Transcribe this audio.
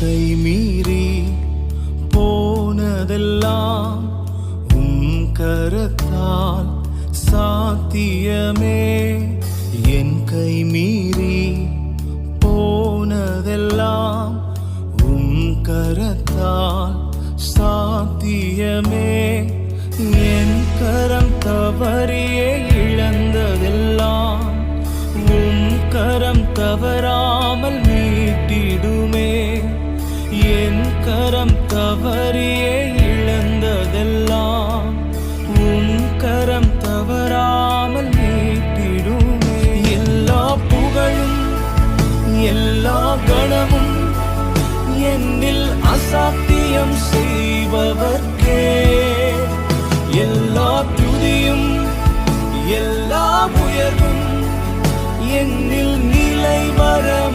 கை மீறி போனதெல்லாம் உம் கரத்தால் சாத்தியமே. என் கை மீறி போனதெல்லாம் உம் கரத்தால் சாத்தியமே. என் கரம் தவறியே இழந்ததெல்லாம் உம் கரம் தவறாமல் மீட்டிடுமே. என் கரம் தவறியே இழந்ததெல்லாம் உம் கரம் தவறாமல் மீட்டிடுமே. எல்லா புகழும் எல்லா கணமும் என்னில் அசாத்தியம் செய்பவர்க்கே. எல்லா துதியும் எல்லா உயர்வும் என்னில் நிலைவரமானவர்